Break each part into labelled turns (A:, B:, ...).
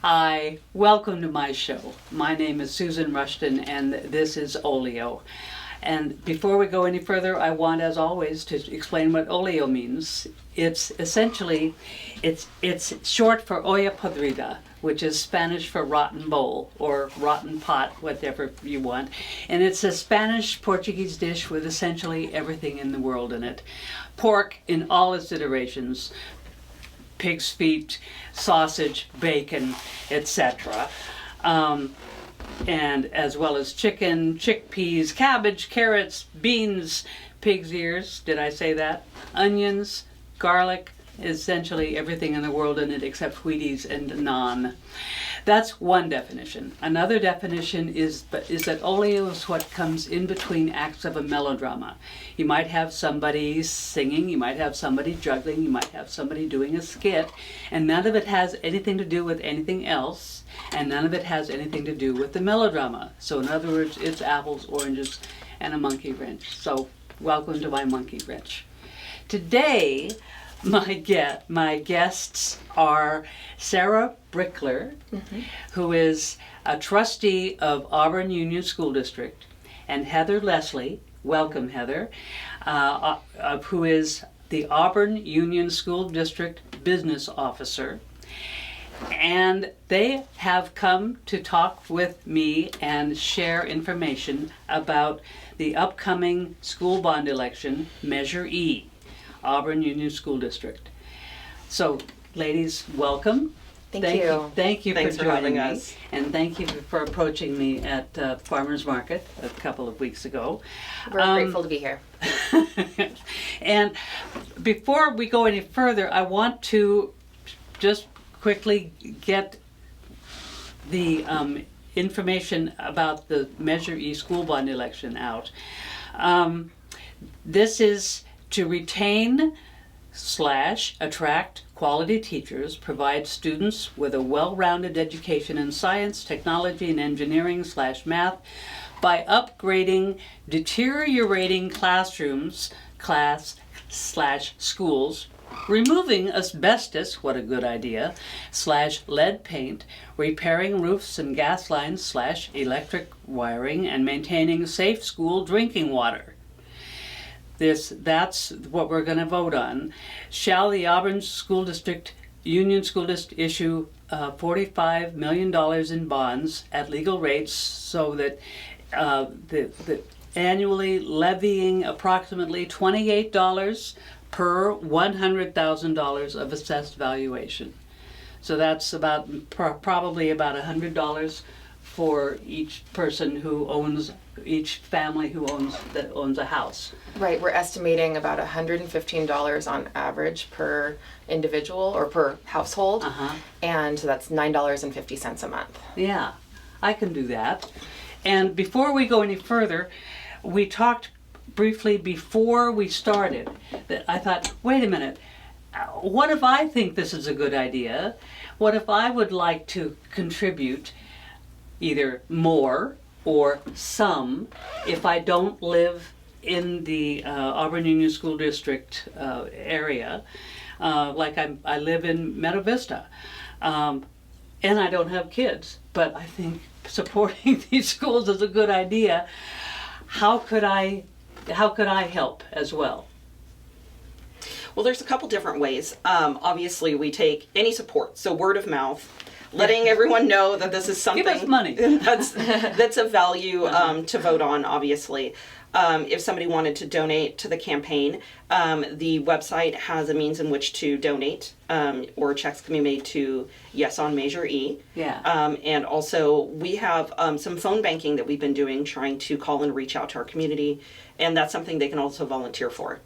A: Hi, welcome to my show. My name is Susan Rushton and this is Olio. And before we go any further, I want, as always, to explain what Olio means. It's essentially, it's short for olla podrida, which is Spanish for rotten bowl or rotten pot, whatever you want. And it's a Spanish-Portuguese dish with essentially everything in the world in it. Pork in all its iterations, pig's feet, sausage, bacon, etc. And as well as chicken, chickpeas, cabbage, carrots, beans, pig's ears, did I say that? Onions, garlic, essentially everything in the world in it except Wheaties and naan. That's one definition. Another definition is that olio is what comes in between acts of a melodrama. You might have somebody singing, you might have somebody juggling, you might have somebody doing a skit, and none of it has anything to do with anything else, and none of it has anything to do with the melodrama. So in other words, it's apples, oranges, and a monkey wrench. So welcome to my monkey wrench. Today, my guests are Sarah Brickler, who is a trustee of Auburn Union School District, and Heather Leslie, welcome Heather, who is the Auburn Union School District Business Officer. And they have come to talk with me and share information about the upcoming school bond election, Measure E. Auburn Union School District. So, ladies, welcome.
B: Thank you.
A: Thank you
B: Thanks
A: for
B: having
A: joining me.
B: us.
A: And thank you for approaching me at Farmers Market a couple of weeks ago.
B: We're grateful to be here.
A: And before we go any further, I want to just quickly get the information about the Measure E school bond election out. This is to retain / attract quality teachers, provide students with a well-rounded education in science, technology, and engineering / math by upgrading deteriorating classrooms, / schools, removing asbestos, what a good idea, / lead paint, repairing roofs and gas lines / electric wiring, and maintaining safe school drinking water. That's what we're going to vote on. Shall the Auburn School District, Union School District issue $45 million in bonds at legal rates so that the annually levying approximately $28 per $100,000 of assessed valuation. So that's about probably about $100 for each person who owns, each family who owns a house.
B: Right, we're estimating about $115 on average per individual or per household, and so that's $9.50 a month.
A: Yeah, I can do that. And before we go any further, we talked briefly before we started that I thought, wait a minute, what if I think this is a good idea? What if I would like to contribute either more or some if I don't live in the Auburn Union School District area, like I live in Meadow Vista, and I don't have kids, but I think supporting these schools is a good idea. How could I help as well?
C: Well, there's a couple different ways. Obviously, we take any support, so word of mouth, letting everyone know that this is something.
A: Give us money.
C: that's of value to vote on, obviously. If somebody wanted to donate to the campaign, the website has a means in which to donate, or checks can be made to Yes on Measure E.
A: Yeah.
C: And also, we have some phone banking that we've been doing, trying to call and reach out to our community, and that's something they can also volunteer for.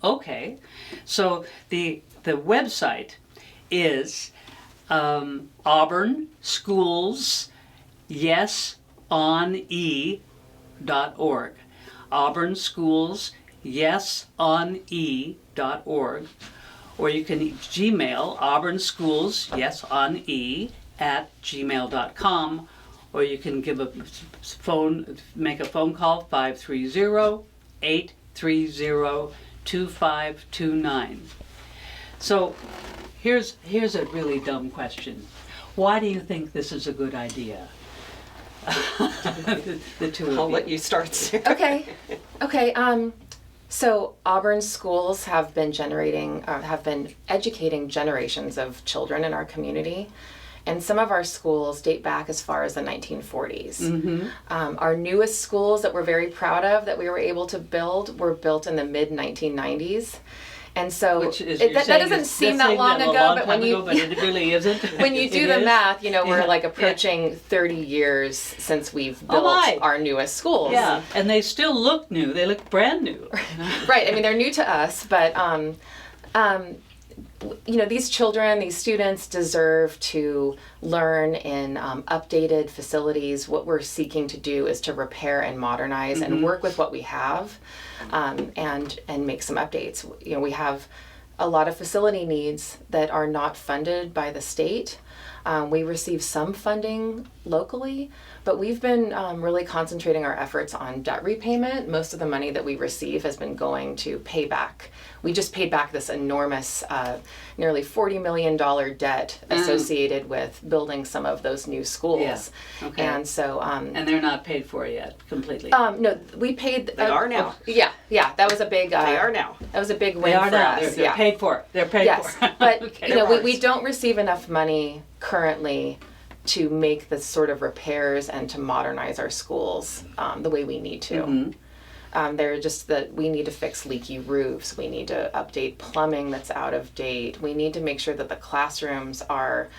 A: Okay. So the website is Auburn Schools YesOnE.org. Auburn Schools YesOnE.org, or you can Gmail Auburn Schools YesOnE @gmail.com, or you can make a phone call 530-830-2529. So here's a really dumb question. Why do you think this is a good idea? The two of
C: I'll
A: you.
C: let you start, Sarah.
B: Okay. Okay. So Auburn schools have been educating generations of children in our community. And some of our schools date back as far as the 1940s. Our newest schools that we're very proud of that we were able to build were built in the mid-1990s. And so
A: Which is,
B: that doesn't seem that long ago, but when you
A: but it really isn't.
B: when you do
A: It
B: the
A: is.
B: math, you know, we're
A: Yeah.
B: like approaching 30 years since we've
A: Oh
B: built
A: my.
B: our newest schools.
A: Yeah, and they still look new. They look brand new.
B: Right. I mean, they're new to us, but you know, these children, these students deserve to learn in updated facilities. What we're seeking to do is to repair and modernize and work with what we have, and make some updates. You know, we have a lot of facility needs that are not funded by the state. We receive some funding locally, but we've been really concentrating our efforts on debt repayment. Most of the money that we receive has been going to pay back. We just paid back this enormous, nearly $40 million debt associated with building some of those new schools.
A: Yeah. Okay.
B: And so,
A: And they're not paid for yet completely.
B: no, we paid.
C: They are now.
B: Yeah, that was a big.
C: They are now.
B: That was a big win
A: they are
B: for
A: now.
B: us.
A: They're paid for. They're paid
B: Yes,
A: for.
B: but
A: Okay.
B: you know,
C: They're
B: we
C: ours.
B: don't receive enough money currently to make the sort of repairs and to modernize our schools the way we need to. They're just that we need to fix leaky roofs. We need to update plumbing that's out of date. We need to make sure that the classrooms are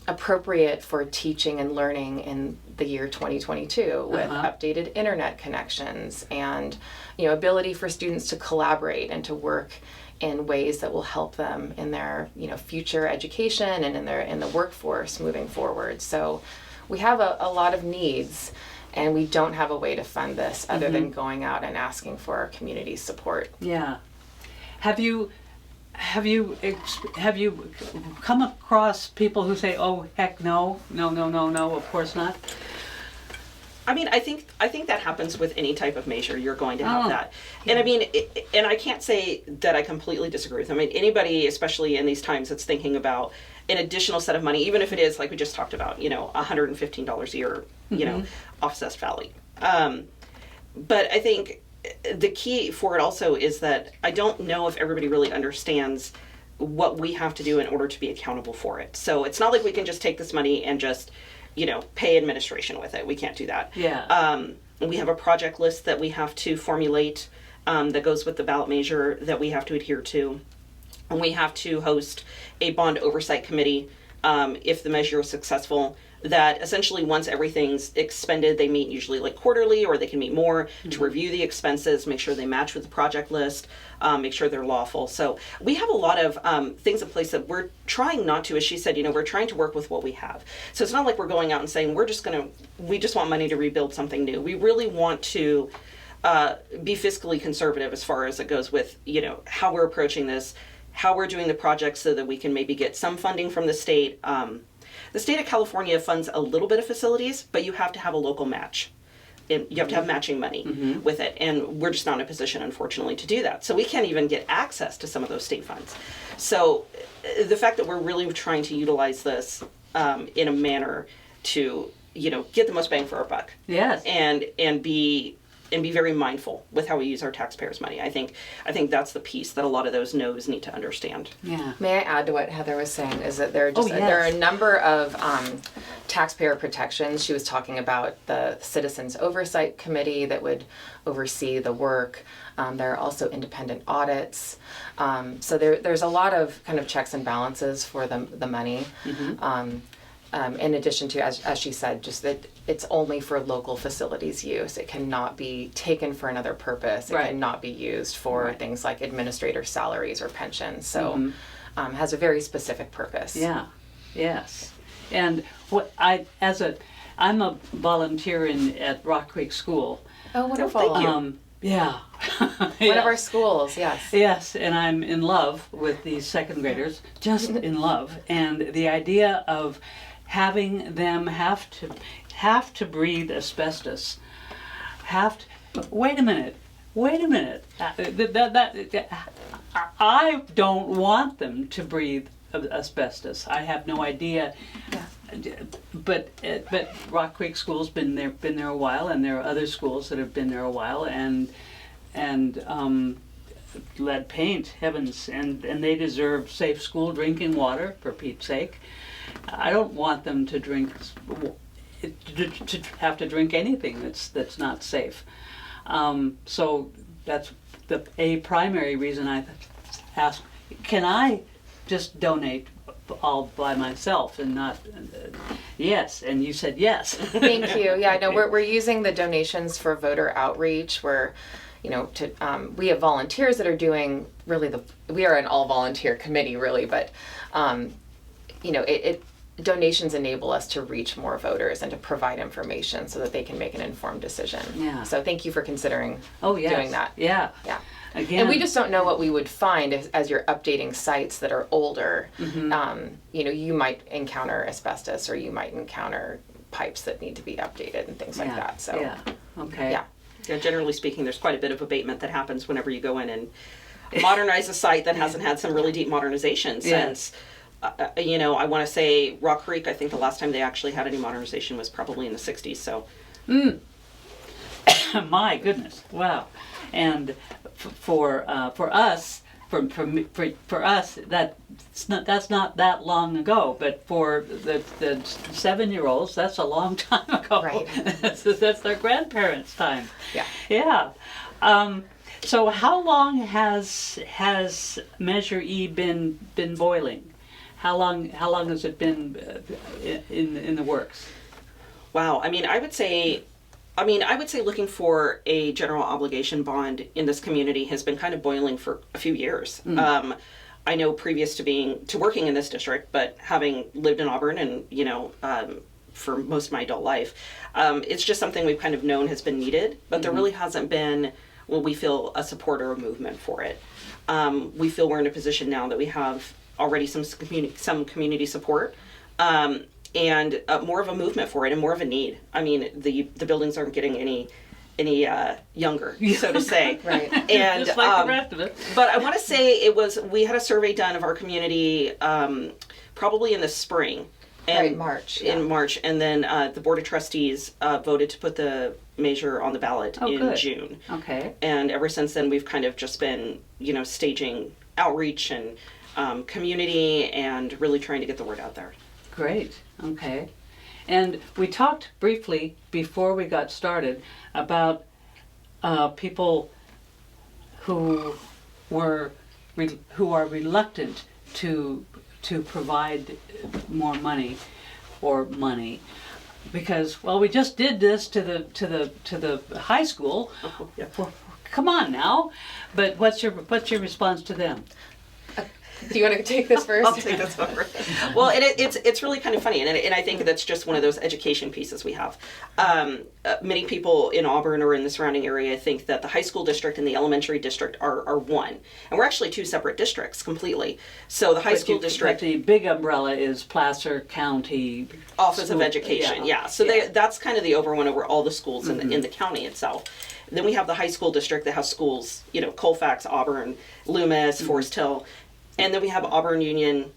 B: appropriate for teaching and learning in the year 2022 with updated internet connections and, you know, ability for students to collaborate and to work in ways that will help them in their, you know, future education and in the workforce moving forward. So we have a lot of needs, and we don't have a way to fund this other than going out and asking for our community's support.
A: Yeah. Have you come across people who say, "Oh heck no, of course not"?
C: I mean, I think that happens with any type of measure. You're going to have
A: Oh.
C: that, and I mean, and I can't say that I completely disagree with them. I mean, anybody, especially in these times, that's thinking about an additional set of money, even if it is like we just talked about, you know, $115 a year, you know, off Cest Valley. But I think the key for it also is that I don't know if everybody really understands what we have to do in order to be accountable for it. So it's not like we can just take this money and just, you know, pay administration with it. We can't do that.
A: Yeah.
C: We have a project list that we have to formulate that goes with the ballot measure that we have to adhere to. And we have to host a bond oversight committee if the measure is successful, that essentially once everything's expended, they meet usually like quarterly, or they can meet more to review the expenses, make sure they match with the project list, make sure they're lawful. So we have a lot of things in place that we're trying not to, as she said, you know, we're trying to work with what we have. So it's not like we're going out and saying, we just want money to rebuild something new. We really want to be fiscally conservative as far as it goes with, you know, how we're approaching this, how we're doing the project so that we can maybe get some funding from the state. The state of California funds a little bit of facilities, but you have to have a local match. And you have to have matching money with it. And we're just not in a position, unfortunately, to do that. So we can't even get access to some of those state funds. So the fact that we're really trying to utilize this in a manner to, you know, get the most bang for our buck.
A: Yes.
C: And be very mindful with how we use our taxpayers' money. I think that's the piece that a lot of those no's need to understand.
A: Yeah.
B: May I add to what Heather was saying? Is that there are just
A: yes.
B: there are a number of taxpayer protections. She was talking about the Citizens Oversight Committee that would oversee the work. There are also independent audits. So there's a lot of kind of checks and balances for the money. In addition to, as she said, just that it's only for local facilities use. It cannot be taken for another purpose. It
A: Right.
B: cannot be used for
A: Right.
B: things like administrator salaries or pensions. So has a very specific purpose.
A: Yeah. Yes. And I'm a volunteer at Rock Creek School.
B: Oh, wonderful.
C: thank you.
A: Yeah.
B: One of our schools, yes.
A: Yes, and I'm in love with these second graders, just in love. And the idea of having them have to breathe asbestos, wait a minute. I don't want them to breathe asbestos. I have no idea. But Rock Creek School's been there a while, and there are other schools that have been there a while, and lead paint, heavens, and they deserve safe school drinking water, for Pete's sake. I don't want them to have to drink anything that's not safe. So that's a primary reason I asked, can I just donate all by myself and not, yes, and you said yes.
B: Thank you. Yeah, no, we're using the donations for voter outreach. We have volunteers that are doing we are an all volunteer committee really, but donations enable us to reach more voters and to provide information so that they can make an informed decision.
A: Yeah.
B: So thank you for considering
A: yes.
B: doing that.
A: Yeah.
B: Yeah.
A: Again.
B: And we just don't know what we would find as you're updating sites that are older.
A: Mm-hmm.
B: You might encounter asbestos, or you might encounter pipes that need to be updated and things like that. So
A: yeah. Okay.
B: Yeah.
C: Yeah, generally speaking, there's quite a bit of abatement that happens whenever you go in and modernize a site that hasn't had some really deep modernization since, I want to say Rock Creek, I think the last time they actually had any modernization was probably in the 60s, so.
A: My goodness, wow. And for us, for us, that's not that long ago. But for the 7-year-olds, that's a long time ago.
B: Right.
A: That's their grandparents' time.
B: Yeah.
A: Yeah. So how long has Measure E been boiling? How long has it been in the works?
C: Wow. I would say looking for a general obligation bond in this community has been kind of boiling for a few years. I know previous to working in this district, but having lived in Auburn and, for most of my adult life, it's just something we've kind of known has been needed, but there really hasn't been, we feel, a support or a movement for it. We feel we're in a position now that we have already some community support, and more of a movement for it and more of a need. The buildings aren't getting any younger, so to say.
B: Right.
C: And
A: just like the rest of it.
C: but I want to say we had a survey done of our community probably in the spring. And
B: March.
C: In March, and then the Board of Trustees voted to put the measure on the ballot in
A: good.
C: June.
A: Okay.
C: And ever since then, we've kind of just been, staging outreach and community and really trying to get the word out there.
A: Great. Okay. And we talked briefly before we got started about people who are reluctant to provide more money because we just did this to the high school.
C: Yeah.
A: Well, come on now. But what's your response to them?
B: Do you want to take this first?
C: I'll take this over. Well, it's really kind of funny, and I think that's just one of those education pieces we have. Many people in Auburn or in the surrounding area think that the high school district and the elementary district are one, and we're actually two separate districts completely. So the high school district,
A: but the big umbrella is Placer County
C: Office
A: School.
C: of Education. Yeah. So that's kind of the one over all the schools in the county itself. Then we have the high school district that has schools, Colfax, Auburn, Loomis, Forest Hill. And then we have Auburn Union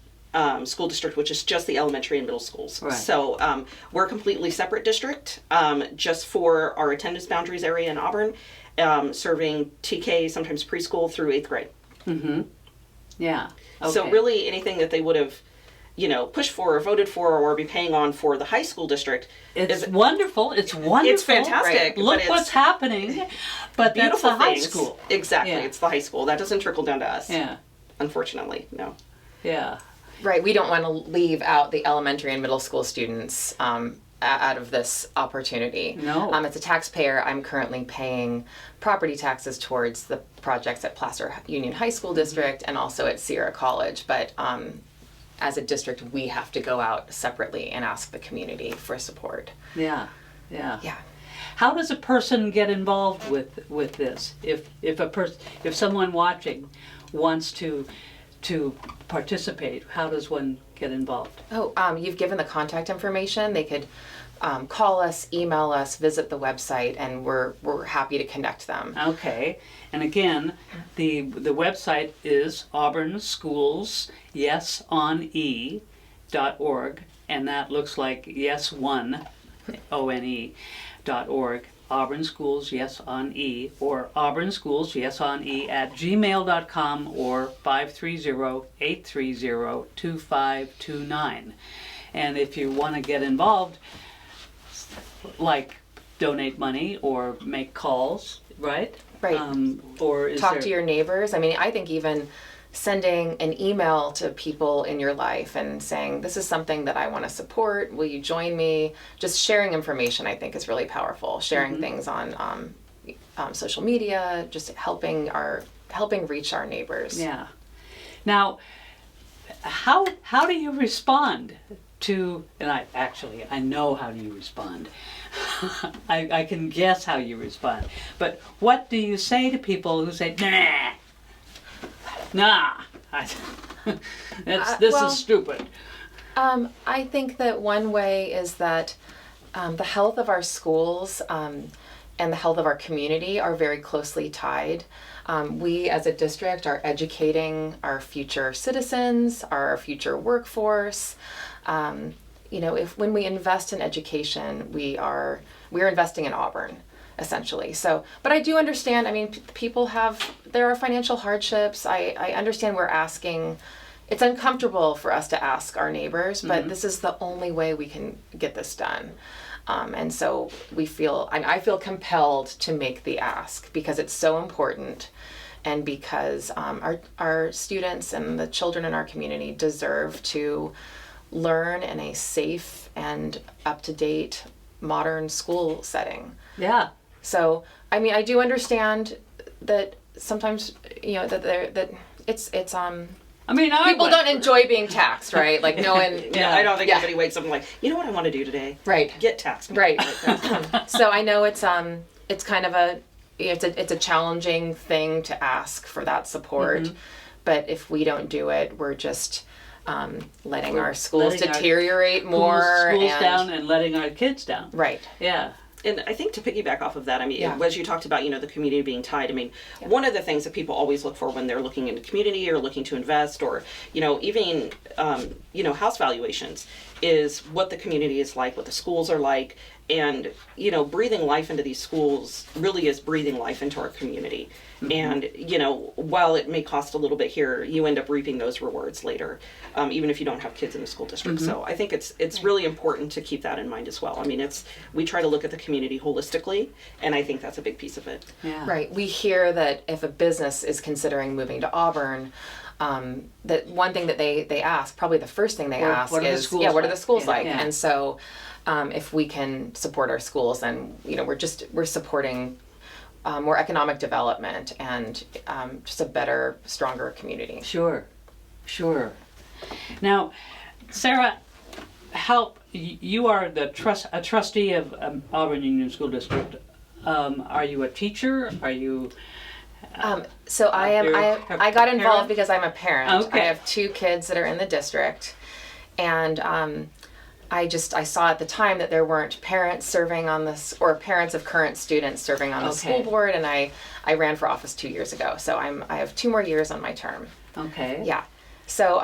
C: School District, which is just the elementary and middle schools.
A: Right.
C: So we're a completely separate district, just for our attendance boundaries area in Auburn, serving TK, sometimes preschool, through 8th grade.
A: Mm-hmm. Yeah. Okay.
C: So really anything that they would have, pushed for or voted for or be paying on for the high school district.
A: It's wonderful. It's wonderful.
C: It's fantastic.
A: Right. Look
C: but
A: what's happening. But that's the high school.
C: Exactly.
A: Yeah.
C: It's the high school. That doesn't trickle down to us.
A: Yeah.
C: Unfortunately, no.
A: Yeah.
B: Right, we don't want to leave out the elementary and middle school students out of this opportunity.
A: No.
B: As a taxpayer, I'm currently paying property taxes towards the projects at Placer Union High School District and also at Sierra College, but as a district, we have to go out separately and ask the community for support.
A: Yeah. Yeah.
B: Yeah.
A: How does a person get involved with this? If someone watching wants to to participate? How does one get involved?
B: Oh, you've given the contact information. They could call us, email us, visit the website, and we're happy to connect them.
A: Okay, and again, the website is Auburn Schools YesOnE.org, and that looks like yes one ONE.org. Auburn Schools Yes on E, or Auburn Schools Yes on E at gmail.com, or 530-830-2529. And if you want to get involved, like donate money or make calls, right?
B: Right.
A: Or is
B: Talk
A: there...
B: to your neighbors. I mean, I think even sending an email to people in your life and saying, this is something that I want to support, will you join me? Just sharing information, I think, is really powerful. Sharing things on social media, just helping reach our neighbors.
A: Yeah. Now, how do you respond to, and I know how you respond. I can guess how you respond. But what do you say to people who say, nah, this is stupid?
B: I think that one way is that the health of our schools and the health of our community are very closely tied. We as a district are educating our future citizens, our future workforce. When we invest in education, we're investing in Auburn, essentially. So, but I do understand, I mean, there are financial hardships. I understand we're asking, it's uncomfortable for us to ask our neighbors, but this is the only way we can get this done. And so I feel compelled to make the ask because it's so important, and because our students and the children in our community deserve to learn in a safe and up-to-date modern school setting.
A: Yeah.
B: So, I mean, I do understand that sometimes, that it's
A: I mean,
B: people don't enjoy being taxed, right? Like no one.
C: I don't think anybody wakes up and like, you know what I want to do today?
B: Right.
C: Get taxed.
B: Right. So I know it's kind of it's a challenging thing to ask for that support, but if we don't do it, we're just letting our schools deteriorate more,
A: schools down and letting our kids down.
B: Right.
A: Yeah.
C: And I think to piggyback off of that, I mean, as you talked about, the community being tied, I mean, one of the things that people always look for when they're looking into community or looking to invest or, even, house valuations is what the community is like, what the schools are like. And, breathing life into these schools really is breathing life into our community. And, while it may cost a little bit here, you end up reaping those rewards later, even if you don't have kids in the school district. So I think it's really important to keep that in mind as well. I mean, we try to look at the community holistically, and I think that's a big piece of it.
A: Yeah.
B: Right. We hear that if a business is considering moving to Auburn, that one thing that they ask, probably the first thing they ask is, what are the schools like?
A: Yeah.
B: And so if we can support our schools, then, we're supporting more economic development and just a better, stronger community.
A: Sure. Now, Sarah, you are a trustee of Auburn Union School District. Are you a teacher? Are you...
B: So I am. I got involved because I'm a parent.
A: Okay.
B: I have 2 kids that are in the district, and I saw at the time that there weren't parents serving on this, or parents of current students serving on the school board, and I ran for office 2 years ago. So I have 2 more years on my term.
A: Okay.
B: Yeah. So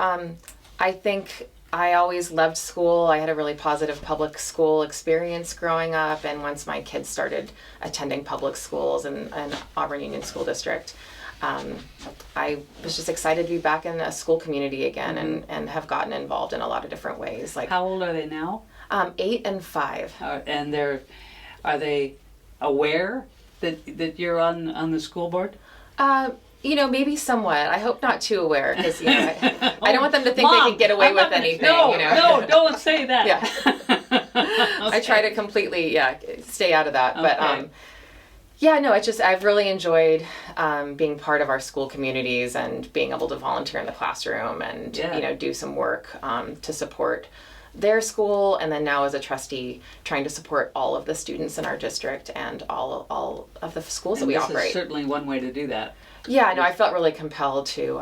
B: I think I always loved school. I had a really positive public school experience growing up, and once my kids started attending public schools and Auburn Union School District, I was just excited to be back in a school community again, and have gotten involved in a lot of different ways. Like,
A: how old are they now?
B: 8 and 5.
A: And are they aware that you're on the school board?
B: Maybe somewhat. I hope not too aware, because I don't want them to think
A: Mom,
B: they can get away with anything.
A: No, don't say that.
B: Yeah. I try to completely stay out of that.
A: Okay.
B: But it's just I've really enjoyed being part of our school communities and being able to volunteer in the classroom and do some work to support their school, and then now as a trustee trying to support all of the students in our district and all of the schools that we operate.
A: This is certainly one way to do that.
B: Yeah, no, I felt really compelled to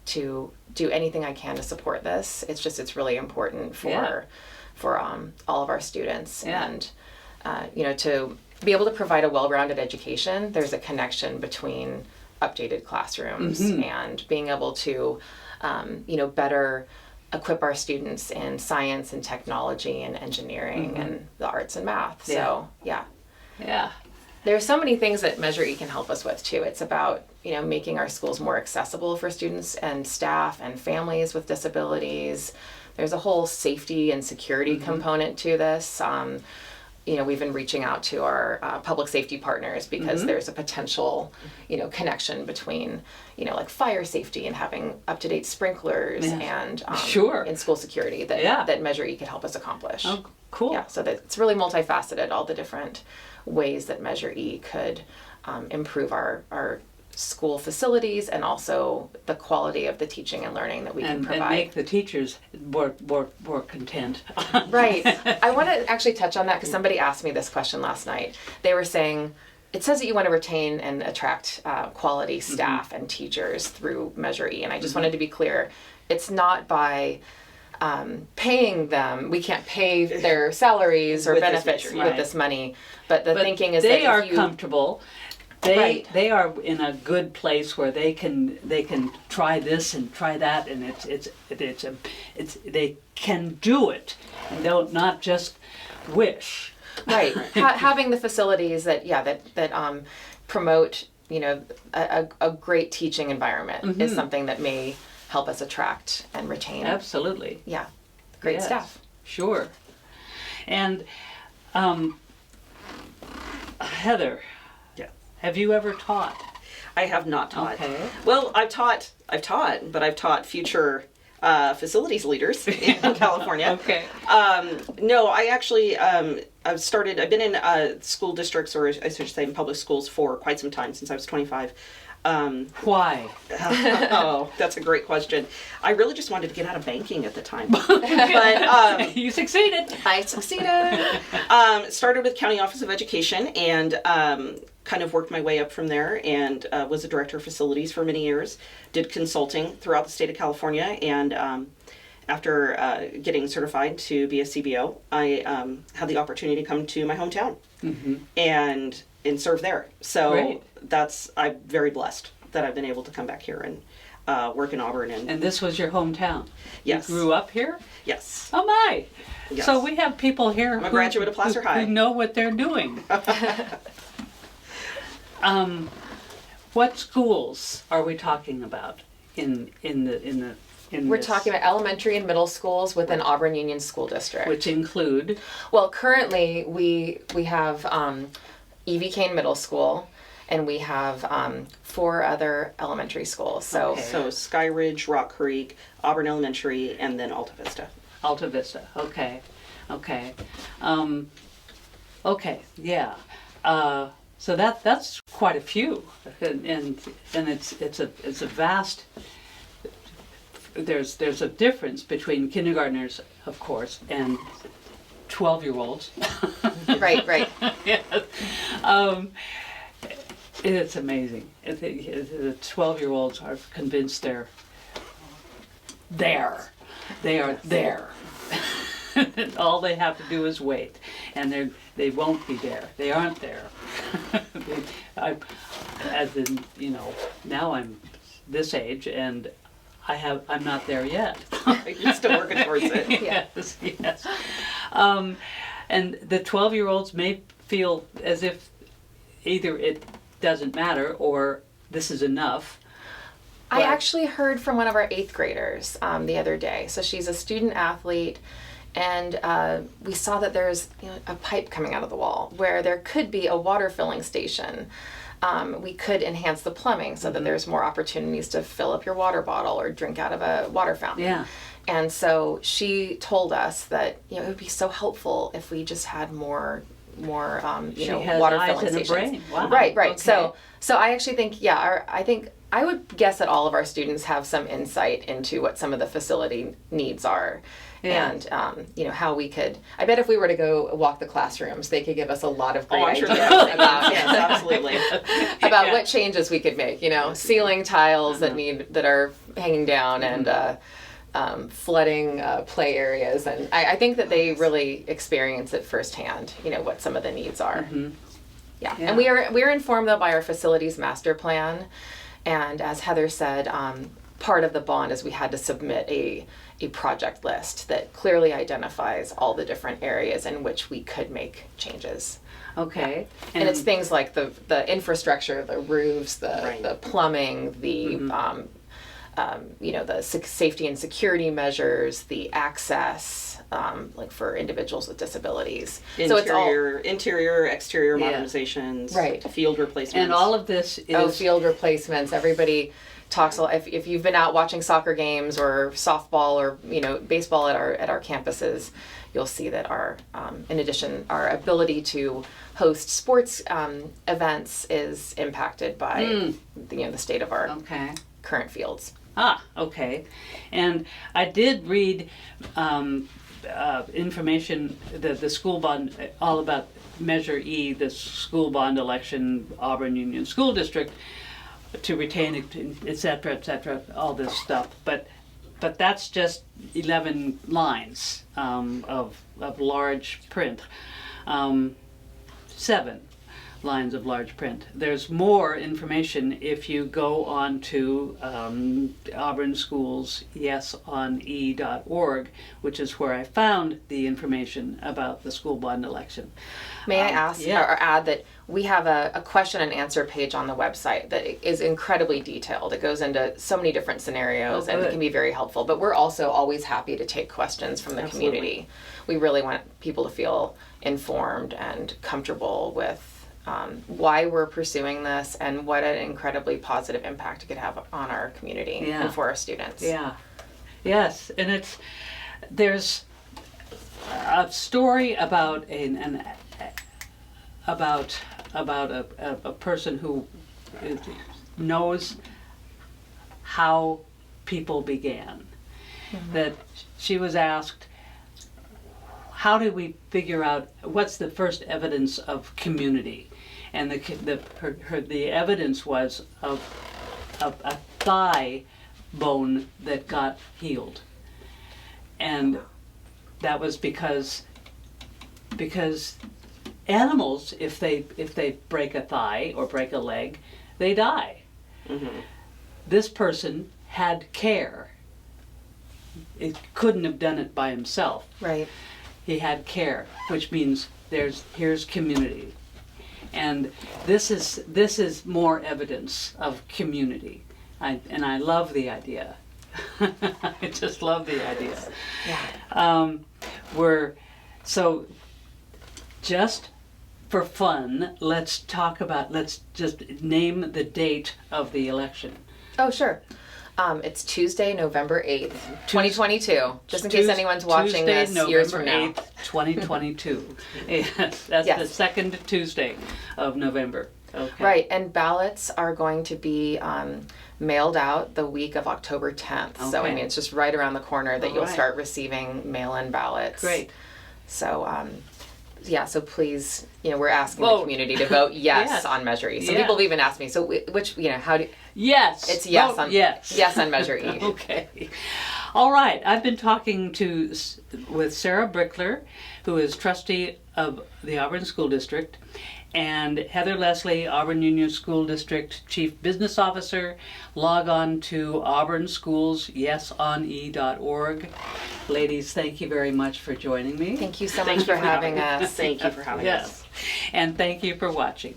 B: to do anything I can to support this. It's really important for all of our students.
A: Yeah.
B: And to be able to provide a well-rounded education, there's a connection between updated classrooms and being able to better equip our students in science and technology and engineering and the arts and math. So
A: Yeah.
B: there's so many things that Measure E can help us with too. It's about making our schools more accessible for students and staff and families with disabilities. There's a whole safety and security component to this. We've been reaching out to our public safety partners because there's a potential, connection between, like fire safety and having up-to-date sprinklers and in school security that Measure E could help us accomplish.
A: Oh, cool.
B: Yeah, so that it's really multifaceted, all the different ways that Measure E could improve our school facilities and also the quality of the teaching and learning that we can provide.
A: And make the teachers more content.
B: Right. I want to actually touch on that because somebody asked me this question last night. They were saying, it says that you want to retain and attract quality staff and teachers through Measure E. And I just wanted to be clear, it's not by paying them. We can't pay their salaries or
C: With this
B: benefits
C: measure,
B: with
A: right.
B: this money. But the thinking is
A: they
B: that
A: are
B: if you...
A: comfortable. They are in a good place where they can try this and try that, and they can do it, and don't not just wish.
B: Right. Having the facilities that promote a great teaching environment is something that may help us attract and retain.
A: Absolutely.
B: Yeah. Great
A: Yes,
B: staff.
A: Sure. And Heather. Have you ever taught?
C: I have not taught.
A: Okay.
C: Well, I've taught, but I've taught future facilities leaders in California.
A: Okay.
C: No, I actually, I've been in school districts, or I should say in public schools for quite some time, since I was 25.
A: Why?
C: Oh, that's a great question. I really just wanted to get out of banking at the time. But
A: You succeeded.
B: I succeeded.
C: started with County Office of Education and kind of worked my way up from there, and was a director of facilities for many years. Did consulting throughout the state of California, and after getting certified to be a CBO, I had the opportunity to come to my hometown and serve there. So
A: Great.
C: I'm very blessed that I've been able to come back here and work in Auburn.
A: And this was your hometown?
C: Yes.
A: You grew up here?
C: Yes.
A: Oh my!
C: Yes.
A: So we have people here
C: I'm a graduate of Placer High.
A: who know what they're doing. What schools are we talking about in
B: We're
A: this,
B: talking about elementary and middle schools within Auburn Union School District.
A: which include?
B: Well, currently we have E.V. Kane Middle School, and we have 4 other elementary schools. So
A: Okay.
C: So Sky Ridge, Rock Creek, Auburn Elementary, and then Alta Vista.
A: Alta Vista. Okay. Yeah. So that's quite a few, and it's a vast. There's a difference between kindergartners, of course, and 12-year-olds.
B: right.
A: Yes. It's amazing. The 12-year-olds are convinced they're there. They are there. All they have to do is wait, and they won't be there. They aren't there. Now I'm this age, and I'm not there yet.
C: You're still working towards it.
A: Yes. And the 12-year-olds may feel as if either it doesn't matter or this is enough.
B: I actually heard from one of our 8th graders the other day. So she's a student athlete, and we saw that there's a pipe coming out of the wall where there could be a water filling station. We could enhance the plumbing so that there's more opportunities to fill up your water bottle or drink out of a water fountain.
A: Yeah.
B: And so she told us that it would be so helpful if we just had more
A: She has
B: water
A: eyes
B: filling
A: and a
B: stations.
A: brain. Wow.
B: Right.
A: Okay.
B: So I actually think I would guess that all of our students have some insight into what some of the facility needs are.
A: Yeah.
B: and how we could. I bet if we were to go walk the classrooms, they could give us a lot of great
C: I'm sure
B: ideas
C: they will.
B: about
C: Yes, absolutely.
B: about
A: Yeah.
B: what changes we could make. Ceiling tiles that are hanging down and. Flooding play areas, and I think that they really experience it firsthand. What some of the needs are. Yeah.
A: Yeah.
B: And we're informed though by our facilities master plan, and as Heather said, part of the bond is we had to submit a project list that clearly identifies all the different areas in which we could make changes.
A: Okay.
B: And it's things like the infrastructure, the roofs, the plumbing, the the safety and security measures, the access, like for individuals with disabilities. So it's all
C: Interior, exterior
A: Yeah.
C: modernizations,
B: Right.
C: field replacements.
A: and all of this is
B: field replacements. Everybody talks a lot. If you've been out watching soccer games or softball or baseball at our campuses, you'll see that our in addition our ability to host sports events is impacted by the state of our
A: okay.
B: current fields.
A: Okay. And I did read information that the school bond, all about Measure E, the school bond election, Auburn Union School District, to retain it, et cetera, all this stuff. But that's just 11 lines of large print. 7 lines of large print. There's more information if you go on to Auburn Schools yesoне.org, which is where I found the information about the school bond election.
B: May I ask or add that we have a question and answer page on the website that is incredibly detailed. It goes into so many different scenarios and it can be very helpful. But we're also always happy to take questions from the community. We really want people to feel informed and comfortable with why we're pursuing this and what an incredibly positive impact it could have on our community and for our students.
A: Yeah. Yes, and there's a story about a person who knows how people began. That she was asked, how do we figure out what's the first evidence of community? And the evidence was of a thigh bone that got healed, and that was because animals, if they break a thigh or break a leg, they die. This person had care. It couldn't have done it by himself.
B: Right.
A: He had care, which means here's community. And this is more evidence of community. I love the idea. I just love the idea.
B: Yeah.
A: So just for fun, let's just name the date of the election.
B: Oh, sure. It's Tuesday, November 8th, 2022. Just in case anyone's watching
A: Tuesday,
B: this
A: November
B: years from now.
A: 8th, 2022. Yes, that's the second Tuesday of November. Okay.
B: Right, and ballots are going to be mailed out the week of October 10th. So, I
A: Okay.
B: mean, it's just right around the corner that you'll
A: right.
B: start receiving mail-in ballots.
A: Great.
B: So, so please, we're asking the community to vote yes on Measure E. Some people have even asked me, so which, how do...
A: Yes.
B: It's yes
A: Vote
B: on
A: yes.
B: Yes on Measure E.
A: Okay. All right. I've been talking with Sarah Brickler, who is trustee of the Auburn School District, and Heather Leslie, Auburn Union School District Chief Business Officer. Log on to Auburn Schools yesonie.org. Ladies, thank you very much for joining me.
B: Thank you so much for having us.
C: Thank you for having us.
A: Yes. And thank you for watching.